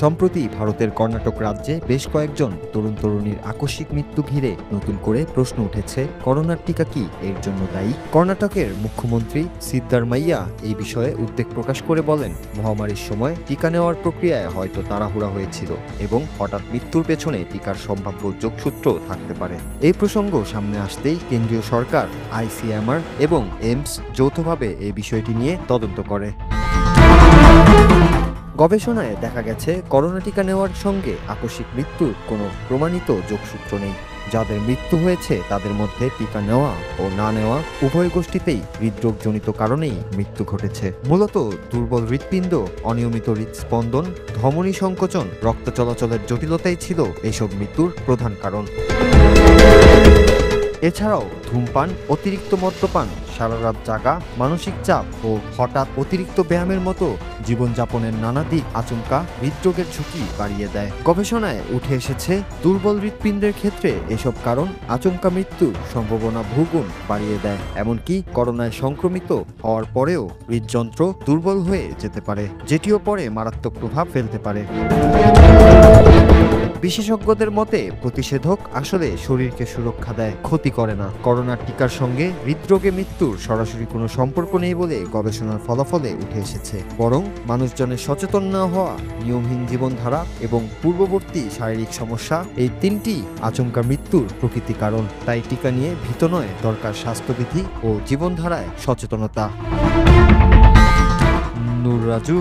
সম্প্রতি ভারতের কর্ণাটক রাজ্যে বেশ কয়েকজন তরুণীর আকস্মিক মৃত্যু ঘিরে নতুন করে প্রশ্ন উঠেছে, করোনার টিকা কি এর জন্য দায়ী? কর্ণাটকের মুখ্যমন্ত্রী সিদ্দারামাইয়া এই বিষয়ে উদ্বেগ প্রকাশ করে বলেন, মহামারীর সময় টিকা নেওয়ার প্রক্রিয়ায় হয়তো তাড়াহুড়া হয়েছিল এবং হঠাৎ মৃত্যুর পেছনে টিকার সম্ভাব্য যোগসূত্র থাকতে পারে। এই প্রসঙ্গ সামনে আসতেই কেন্দ্রীয় সরকার, ICMR এবং এইমস যৌথভাবে এই বিষয়টি নিয়ে তদন্ত করে। গবেষণায় দেখা গেছে, করোনা টিকা নেওয়ার সঙ্গে আকস্মিক মৃত্যুর কোনো প্রমাণিত যোগসূত্র নেই। যাদের মৃত্যু হয়েছে তাদের মধ্যে টিকা নেওয়া ও না নেওয়া উভয় গোষ্ঠীতেই হৃদরোগজনিত কারণেই মৃত্যু ঘটেছে। মূলত দুর্বল হৃৎপিণ্ড, অনিয়মিত হৃদস্পন্দন, ধমনী সংকোচন, রক্ত চলাচলের জটিলতাই ছিল এসব মৃত্যুর প্রধান কারণ। এছাড়াও ধূমপান, অতিরিক্ত মদ্যপান, সারা রাত জাগা, মানসিক চাপ ও হঠাৎ অতিরিক্ত ব্যায়ামের মতো জীবনযাপনের নানা দিক আচমকা হৃদরোগের ঝুঁকি বাড়িয়ে দেয়। গবেষণায় উঠে এসেছে, দুর্বল হৃৎপিণ্ডের ক্ষেত্রে এসব কারণ আচমকা মৃত্যুর সম্ভাবনা বহুগুণ বাড়িয়ে দেয়। এমনকি করোনায় সংক্রমিত হওয়ার পরেও হৃদযন্ত্র দুর্বল হয়ে যেতে পারে, যেটিও পরে মারাত্মক প্রভাব ফেলতে পারে। বিশেষজ্ঞদের মতে, প্রতিষেধক আসলে শরীরকে সুরক্ষা দেয়, ক্ষতি করে না। করোনার টিকার সঙ্গে হৃদরোগে মৃত্যুর সরাসরি কোনো সম্পর্ক নেই বলে গবেষণার ফলাফলে উঠে এসেছে। বরং মানুষজনের সচেতন না হওয়া, নিয়মহীন জীবনধারা এবং পূর্ববর্তী শারীরিক সমস্যা, এই তিনটি আচমকা মৃত্যুর প্রকৃতি কারণ। তাই টিকা নিয়ে ভীত নয়, দরকার স্বাস্থ্যবিধি ও জীবনধারায় সচেতনতা। Noor Raju,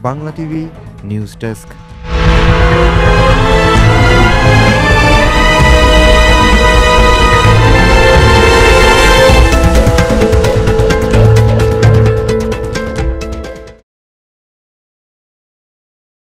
Bangla TV news desk.